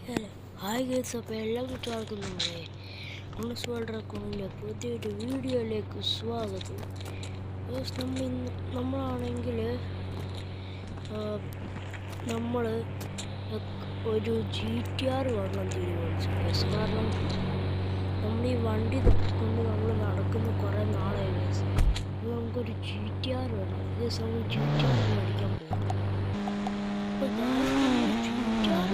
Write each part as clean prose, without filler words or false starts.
Hello hi guys, അപ്പോൾ എല്ലാ കുട്ടികൾക്കും നമ്മുടെ ഓണസ് വേൾഡ് റെക്കോർഡിൻ്റെ പുതിയൊരു വീഡിയോയിലേക്ക് സ്വാഗതം. നമ്മളാണെങ്കിൽ നമ്മൾ ഒരു GTR വാങ്ങാൻ തീരുമാനിച്ചു. കാരണം നമ്മൾ ഈ വണ്ടി കൊണ്ട് നമ്മൾ നടക്കുന്ന കുറേ നാളായി ഗൈസ്. അപ്പോൾ നമുക്കൊരു GTR വേണം ഗൈസ്. നമ്മൾ GTR മേടിക്കാൻ പോകും. അപ്പോൾ GTR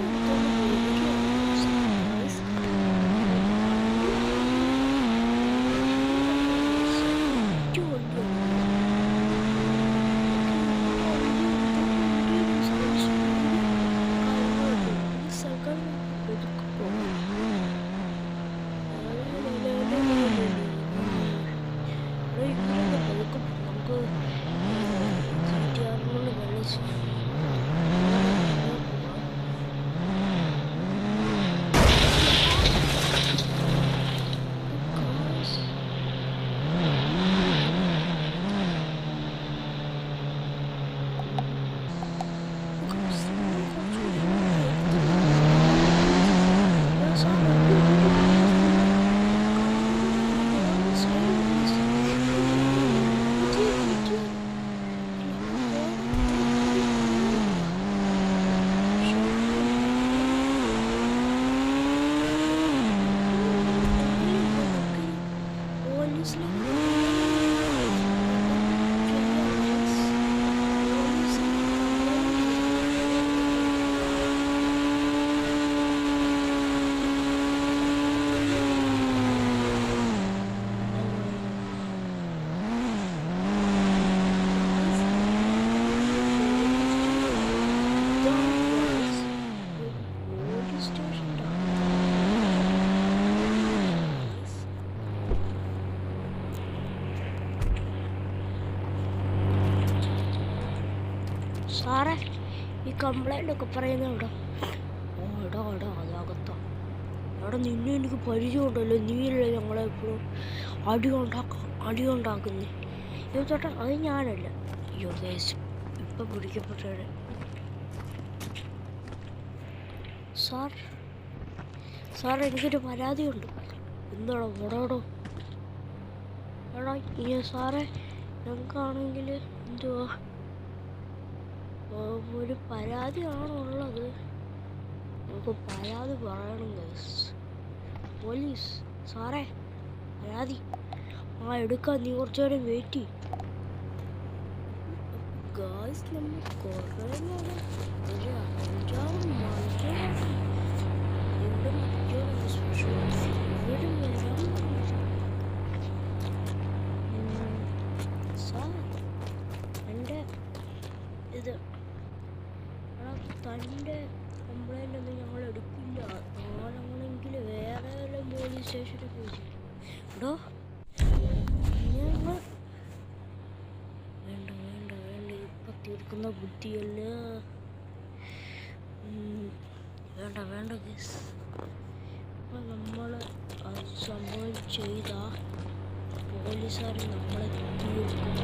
സാറേ, ഈ കംപ്ലൈൻ്റ് ഒക്കെ പറയുന്നത് ഇവിടെ എടാ അതാകത്താ എവിടെ നിന്നെ എനിക്ക് പരിചയമുണ്ടല്ലോ. നീയല്ലേ ഞങ്ങളെ എപ്പോഴും അടി ഉണ്ടാക്കുന്നേ. ചേട്ടാ, അത് ഞാനല്ല. അയ്യോ ഗൈസ്, ഇപ്പം പിടിക്കപ്പെട്ടത്. സാർ എനിക്കൊരു പരാതിയുണ്ട്. എന്താണോ ഓടോടോ എടാ സാറേ, ഞങ്ങൾക്കാണെങ്കിൽ എന്തുവാ ഒരു പരാതിയാണുള്ളത്. നമുക്ക് പരാതി പറയണം ഗൈസ്. പോലീസ് സാറേ, പരാതി എടുക്കാൻ നീ കുറച്ചു നേരം വെയിറ്റ് ചെയ്യും ഗൈസ്. നമ്മൾ കുറേ ഒരു 5-6 മണിക്കൂർ ഇത് തൻ്റെ കംപ്ലൈൻ്റ് ഒന്നും ഞങ്ങൾ എടുക്കില്ല. ഞാനാണെങ്കിൽ വേറെ പോലീസ് സ്റ്റേഷനിൽ പോയി എടോ ഞങ്ങൾ വേണ്ട ഇപ്പം തീർക്കുന്ന ബുദ്ധിയല്ല. വേണ്ട ഗൈസ്. അപ്പം നമ്മൾ അത് സംഭവം ചെയ്ത പോലീസുകാർ നമ്മളെ തീർക്കും.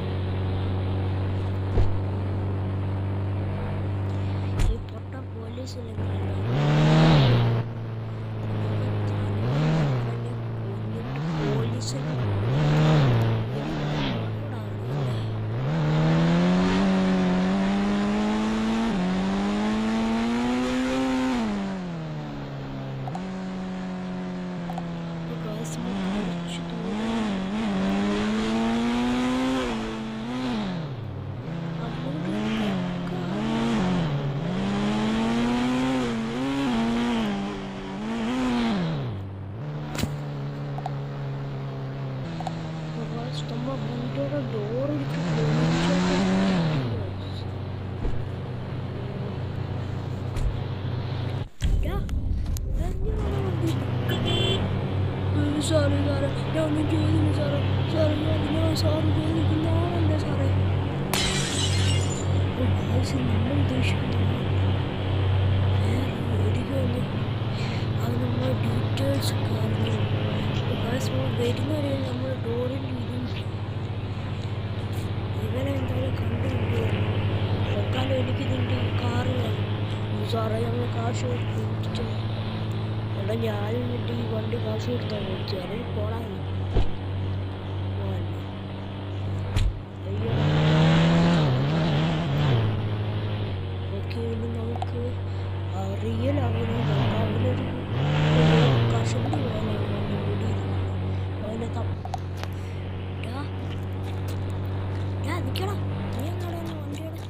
സാറേ, ഞാൻ ഒന്നും ചെയ്തില്ല സാറേ. ഞാൻ സാറ് ചെയ്തിരിക്കുന്നതാണല്ലേ സാറേ. നമ്മൾ ഉദ്ദേശിക്കുന്നത് അത് നമ്മൾ ഡീറ്റെയിൽസ് വരുന്നവരെ നമ്മൾ ഡോറിൻ്റെ ഇവനെ എന്തായാലും കണ്ടുപിടിക്കും. തൽക്കാലം എനിക്കിതിൻ്റെ കാറ് വേണം സാറേ. ഞങ്ങൾ കാശ് കൊടുത്തു. എടാ ഞാനും എൻ്റെ ഈ വണ്ടി കാശ് കൊടുത്താൽ ഓടിച്ചു അല്ലെങ്കിൽ പോടാൻ അയ്യോ ഓക്കെ ഇനി നമുക്ക് റിയൽ അവനെ അവനൊരു കഷണ്ടി പോലാണ് അവൻ്റെ മുടി അവനെ നിൽക്കണം നീ എങ്ങാടാ വണ്ടിയുടെ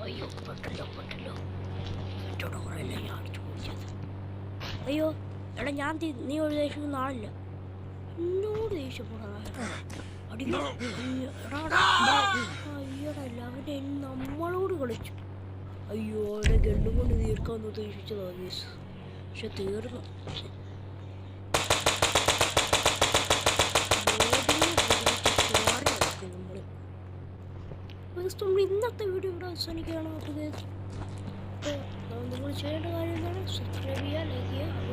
അയ്യോ പെട്ടല്ലോ പെട്ടോടെ കുറേയല്ലേ ഞാൻ അടിച്ചു കുടിച്ചത് അയ്യോ എടാ ഞാൻ നീ ഒരു ദേഷ്യം നാളില്ല എന്നോട് ദേഷ്യപ്പെടാ അയ്യോടാ അവനെ നമ്മളോട് കളിച്ചു അയ്യോ അവനെ ഗണ്ണും കൊണ്ട് തീർക്കാമെന്ന് ഉദ്ദേശിച്ചതാ ഗീസ് പക്ഷെ തീർന്നു നമ്മൾ ഇന്നത്തെ വീഡിയോ ഇവിടെ അവസാനിക്കുകയാണ് അപ്പോൾ നിങ്ങൾ ചെയ്യേണ്ട കാര്യം എന്താണ് സബ്സ്ക്രൈബ് ചെയ്യുക ലൈക്ക് ചെയ്യുക